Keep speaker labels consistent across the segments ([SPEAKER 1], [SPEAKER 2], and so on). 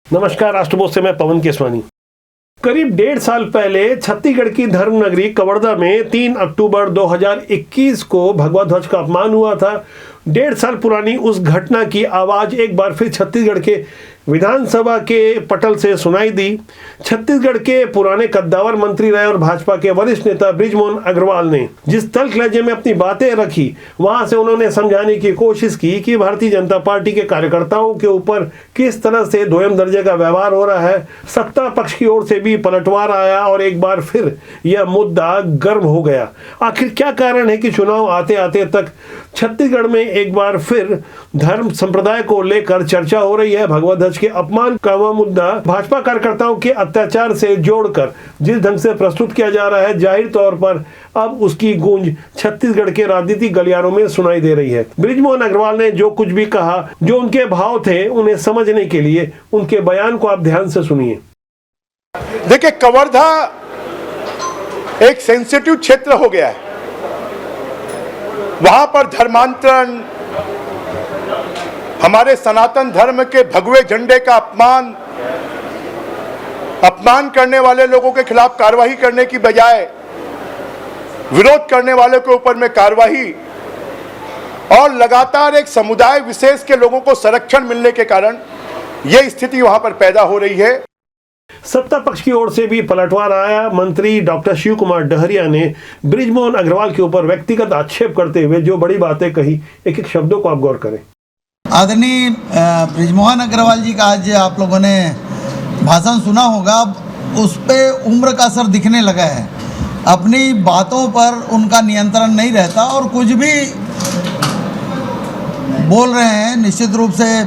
[SPEAKER 1] नमस्कार, राष्ट्रबोध से मैं पवन केसवानी। करीब 1.5 साल पहले छत्तीसगढ़ की धर्म नगरी कवर्धा में 3 अक्टूबर 2021 को भगवा ध्वज का अपमान हुआ था। 1.5 साल पुरानी उस घटना की आवाज एक बार फिर छत्तीसगढ़ के विधानसभा के पटल से सुनाई दी। छत्तीसगढ़ के पुराने कद्दावर मंत्री रहे और भाजपा के वरिष्ठ नेता बृजमोहन अग्रवाल ने जिस तल्ख लहजे में अपनी बातें रखी, वहां से उन्होंने समझाने की कोशिश की कि भारतीय जनता पार्टी के कार्यकर्ताओं के ऊपर किस तरह से दोयम दर्जे का व्यवहार हो रहा है। सत्ता पक्ष की ओर से भी पलटवार आया और एक बार फिर यह मुद्दा गर्म हो गया। आखिर क्या कारण है कि चुनाव आते आते तक छत्तीसगढ़ में एक बार फिर धर्म संप्रदाय को लेकर चर्चा हो रही है। भगवा ध्वज के अपमान का वह मुद्दा भाजपा कार्यकर्ताओं के अत्याचार से जोड़कर जिस ढंग से प्रस्तुत किया जा रहा है, जाहिर तौर पर अब उसकी गूंज छत्तीसगढ़ के राजनीतिक गलियारों में सुनाई दे रही है। बृजमोहन अग्रवाल ने जो कुछ भी कहा, जो उनके भाव थे, उन्हें समझने के लिए उनके बयान को आप ध्यान से सुनिए।
[SPEAKER 2] देखिए, कवर्धा एक सेंसिटिव क्षेत्र हो गया है। वहां पर धर्मांतरण, हमारे सनातन धर्म के भगवे झंडे का अपमान करने वाले लोगों के खिलाफ कार्रवाई करने की बजाय विरोध करने वालों के ऊपर में कार्रवाई और लगातार एक समुदाय विशेष के लोगों को संरक्षण मिलने के कारण यह स्थिति वहां पर पैदा हो रही है।
[SPEAKER 1] सत्ता पक्ष की ओर से भी पलटवार आया। मंत्री डॉक्टर शिव कुमार डहरिया ने बृजमोहन अग्रवाल के ऊपर व्यक्तिगत आक्षेप करते हुए जो बड़ी बातें कही, एक एक शब्दों को आप गौर करें।
[SPEAKER 3] आदरणीय बृजमोहन अग्रवाल जी का आज आप लोगों ने भाषण सुना होगा, उस पे उम्र का असर दिखने लगा है। अपनी बातों पर उनका नियंत्रण नहीं रहता और कुछ भी बोल रहे हैं। निश्चित रूप से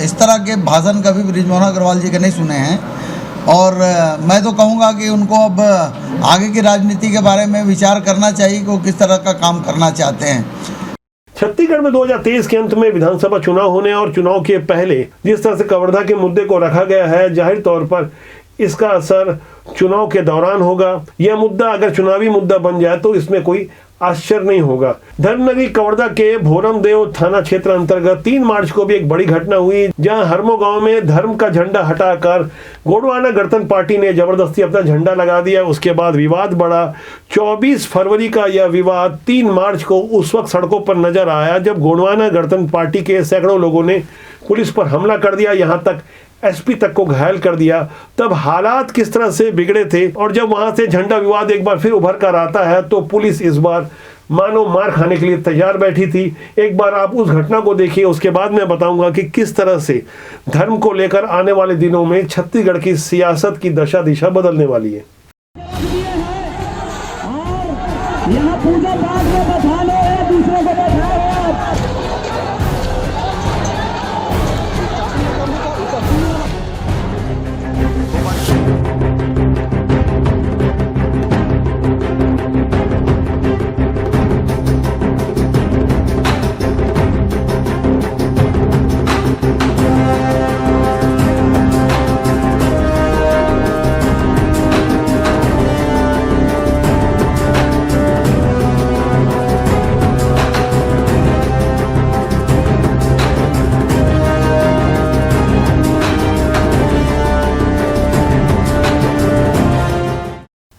[SPEAKER 3] इस तरह के भाषण कभी बृजमोहन अग्रवाल जी के नहीं सुने हैं और मैं तो कहूँगा कि उनको अब आगे की राजनीति के बारे में विचार करना चाहिए कि वो किस तरह का काम करना चाहते हैं।
[SPEAKER 1] छत्तीसगढ़ में 2023 के अंत में विधानसभा चुनाव होने और चुनाव के पहले जिस तरह से कवर्धा के मुद्दे को रखा गया है, जाहिर तौर पर इसका असर चुनाव के दौरान होगा। यह मुद्दा अगर चुनावी मुद्दा बन जाए तो इसमें कोई आश्चर्य नहीं होगा। धर्मनगरी कवर्धा के भोरमदेव थाना क्षेत्र अंतर्गत 3 मार्च को भी एक बड़ी घटना हुई, जहां हरमो गांव में धर्म का झंडा हटाकर गोंडवाना गणतंत्र पार्टी ने जबरदस्ती अपना झंडा लगा दिया। उसके बाद विवाद बढ़ा। 24 फरवरी का यह विवाद 3 मार्च को उस वक्त सड़कों पर नजर आया जब गोंडवाना गणतंत्र पार्टी के सैकड़ों लोगों ने पुलिस पर हमला कर दिया, यहां तक एसपी तक को घायल कर दिया। तब हालात किस तरह से बिगड़े थे और जब वहां से झंडा विवाद एक बार फिर उभर कर आता है तो पुलिस इस बार मानो मार खाने के लिए तैयार बैठी थी। एक बार आप उस घटना को देखिए, उसके बाद मैं बताऊंगा कि किस तरह से धर्म को लेकर आने वाले दिनों में छत्तीसगढ़ की सियासत की दशा दिशा बदलने वाली है। पूजा पाठ में बैठा लो, दूसरे को बैठा लो।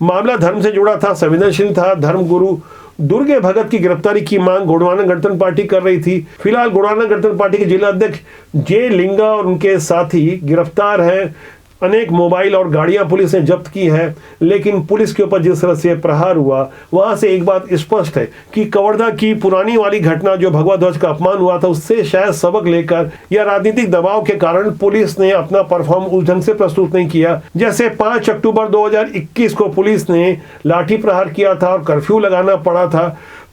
[SPEAKER 1] मामला धर्म से जुड़ा था, संवेदनशील था। धर्म गुरु दुर्गे भगत की गिरफ्तारी की मांग गोंडवाना गणतंत्र पार्टी कर रही थी। फिलहाल गोंडवाना गणतंत्र पार्टी के जिला अध्यक्ष जे लिंगा और उनके साथी गिरफ्तार हैं। अनेक मोबाइल और गाड़ियां पुलिस ने जब्त की है, लेकिन पुलिस के ऊपर जिस तरह से प्रहार हुआ, वहां से एक बात स्पष्ट है कि कवर्धा की पुरानी वाली घटना जो भगवा ध्वज का अपमान हुआ था, उससे शायद सबक लेकर या राजनीतिक दबाव के कारण पुलिस ने अपना परफॉर्म उस ढंग से प्रस्तुत नहीं किया। जैसे 5 अक्टूबर 2021 को पुलिस ने लाठी प्रहार किया था और कर्फ्यू लगाना पड़ा था,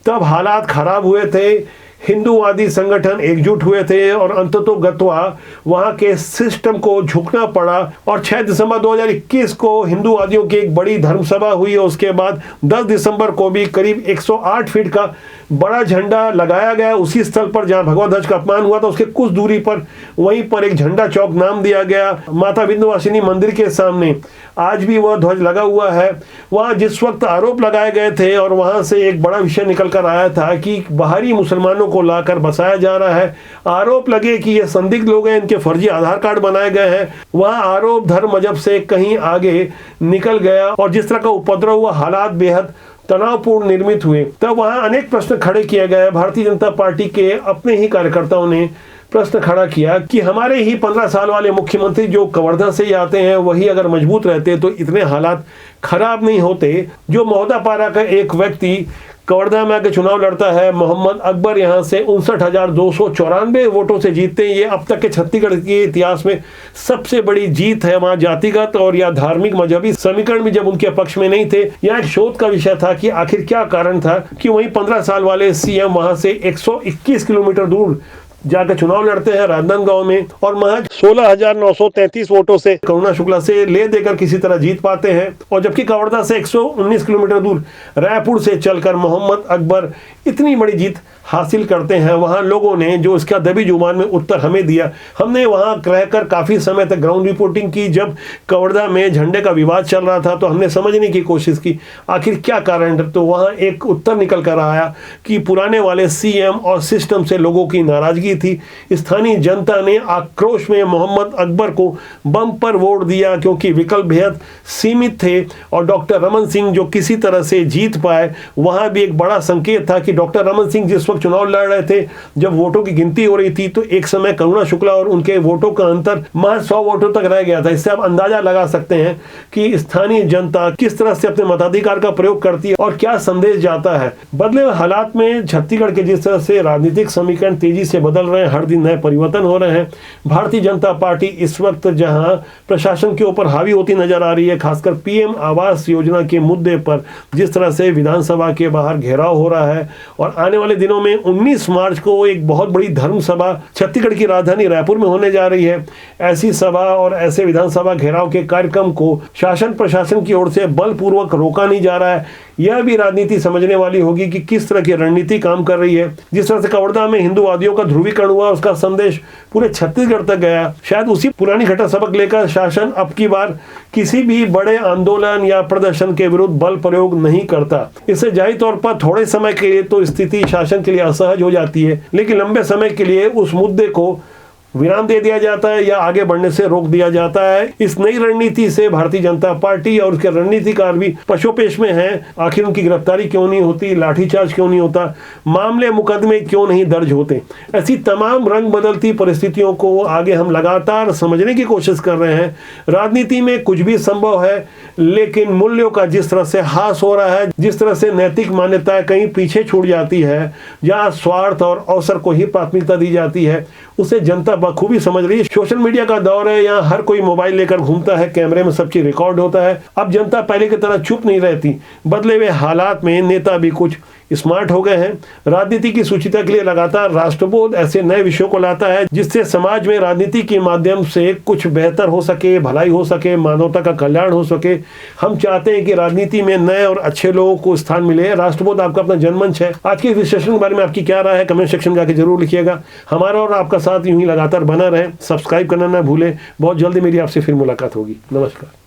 [SPEAKER 1] तब हालात खराब हुए थे। हिंदूवादी संगठन एकजुट हुए थे और अंततोगत्वा वहां के सिस्टम को झुकना पड़ा और 6 दिसंबर 2021 को हिंदूवादियों की एक बड़ी धर्मसभा हुई और उसके बाद 10 दिसंबर को भी करीब 108 फीट का बड़ा झंडा लगाया गया उसी स्थल पर जहां भगवा ध्वज का अपमान हुआ था, उसके कुछ दूरी पर वहीं पर एक झंडा चौक नाम दिया गया। माता विंध्यवासिनी मंदिर के सामने आज भी वह ध्वज लगा हुआ है। वहां जिस वक्त आरोप लगाए गए थे और वहां से एक बड़ा विषय निकल कर आया था कि बाहरी मुसलमानों को लाकर बसाया जा रहा है, आरोप लगे कि ये संदिग्ध लोग हैं, इनके फर्जी आधार कार्ड बनाए गए हैं, वहां आरोप धर्म मजहब से कहीं आगे निकल गया और जिस तरह का उपद्रव हुआ, हालात बेहद तनावपूर्ण निर्मित हुए। तब वहां अनेक प्रश्न खड़े किए गए। भारतीय जनता पार्टी के अपने ही कार्यकर्ताओं ने प्रश्न खड़ा किया कि हमारे ही 15 साल वाले मुख्यमंत्री जो कवर्धा से ही आते हैं, वही अगर मजबूत रहते तो इतने हालात खराब नहीं होते। जो महोदापारा का एक व्यक्ति कवर्धा में आके चुनाव लड़ता है, मोहम्मद अकबर, यहाँ से 59,294 वोटों से जीतते हैं। ये अब तक के छत्तीसगढ़ के इतिहास में सबसे बड़ी जीत है। वहाँ जातिगत और या धार्मिक मजहबी समीकरण भी जब उनके पक्ष में नहीं थे। यहाँ एक शोध का विषय था कि आखिर क्या कारण था कि वहीं 15 साल वाले सीएम वहां से 121 किलोमीटर दूर जाकर चुनाव लड़ते हैं राजनांदगांव में और महज 16,933 वोटों से करुणा शुक्ला से ले देकर किसी तरह जीत पाते हैं। और जबकि कवर्धा से 119 किलोमीटर दूर रायपुर से चलकर मोहम्मद अकबर इतनी बड़ी जीत हासिल करते हैं। वहां लोगों ने जो इसका दबी जुबान में उत्तर हमें दिया, हमने वहां रहकर काफी समय तक ग्राउंड रिपोर्टिंग की। जब कवर्धा में झंडे का विवाद चल रहा था तो हमने समझने की कोशिश की आखिर क्या कारण है। तो वहां एक उत्तर निकल कर आया कि पुराने वाले सीएम और सिस्टम से लोगों की नाराजगी थी। स्थानीय जनता ने आक्रोश में मोहम्मद अकबर को बम पर वोट दिया क्योंकि विकल्प बेहद सीमित थे और डॉक्टर रमन सिंह जो किसी तरह से जीत पाए, वहां भी एक बड़ा संकेत था कि डॉक्टर रमन सिंह जिस वक्त चुनाव लड़ रहे थे, जब वोटों की गिनती हो रही थी तो एक समय करुणा शुक्ला और उनके वोटों का अंतर महज 100 वोटों तक रह गया था। इससे आप अंदाजा लगा सकते हैं कि स्थानीय जनता किस तरह से अपने मताधिकार का प्रयोग करती है और क्या संदेश जाता है। बदले हुए हालात में छत्तीसगढ़ के जिस तरह से राजनीतिक समीकरण तेजी से बदल रहे हैं, हर दिन नए परिवर्तन हो रहे हैं, भारतीय जनता पार्टी इस वक्त जहां प्रशासन के ऊपर हावी होती नजर आ रही है, खासकर पीएम आवास योजना के मुद्दे पर जिस तरह से विधानसभा के बाहर घेराव हो रहा है और आने वाले दिनों में 19 मार्च को एक बहुत बड़ी धर्म सभा छत्तीसगढ़ की राजधानी रायपुर में होने जा रही है। ऐसी सभा और ऐसे विधानसभा घेराव के कार्यक्रम को शासन प्रशासन की ओर से बलपूर्वक रोका नहीं जा रहा है। यह भी राजनीति समझने वाली होगी कि किस तरह की रणनीति काम कर रही है। जिस तरह से कवर्धा में हिंदूवादियों का ध्रुवीकरण हुआ, उसका संदेश पूरे छत्तीसगढ़ तक गया। शायद उसी पुरानी घटना सबक लेकर शासन अब की बार किसी भी बड़े आंदोलन या प्रदर्शन के विरुद्ध बल प्रयोग नहीं करता। इससे जाहिर तौर पर थोड़े समय के लिए तो स्थिति शासन के लिए असहज हो जाती है, लेकिन लंबे समय के लिए उस मुद्दे को विराम दे दिया जाता है या आगे बढ़ने से रोक दिया जाता है। इस नई रणनीति से भारतीय जनता पार्टी और उसके रणनीतिकार भी पशोपेश में हैं। आखिर उनकी गिरफ्तारी क्यों नहीं होती, लाठीचार्ज क्यों नहीं होता, मामले मुकदमे क्यों नहीं दर्ज होते। ऐसी तमाम रंग बदलती परिस्थितियों को आगे हम लगातार समझने की कोशिश कर रहे हैं। राजनीति में कुछ भी संभव है, लेकिन मूल्यों का जिस तरह से हास हो रहा है, जिस तरह से नैतिक मान्यताएं कहीं पीछे छूट जाती है, जहाँ स्वार्थ और अवसर को ही प्राथमिकता दी जाती है, उसे जनता बखूबी समझ रही है। सोशल मीडिया का दौर है, यहाँ हर कोई मोबाइल लेकर घूमता है, कैमरे में सब चीज रिकॉर्ड होता है। अब जनता पहले की तरह चुप नहीं रहती। बदले हुए हालात में नेता भी कुछ स्मार्ट हो गए हैं। राजनीति की सुचिता के लिए लगातार राष्ट्रबोध ऐसे नए विषयों को लाता है जिससे समाज में राजनीति के माध्यम से कुछ बेहतर हो सके, भलाई हो सके, मानवता का कल्याण हो सके। हम चाहते हैं कि राजनीति में नए और अच्छे लोगों को स्थान मिले। राष्ट्रबोध आपका अपना जनमंच है। आज के विश्लेषण के बारे में आपकी क्या राय है, कमेंट सेक्शन में जाकर जरूर लिखिएगा। हमारा और आपका साथ यूं ही लगातार बना रहे। सब्सक्राइब करना ना भूलें। बहुत जल्दी मेरी आपसे फिर मुलाकात होगी। नमस्कार।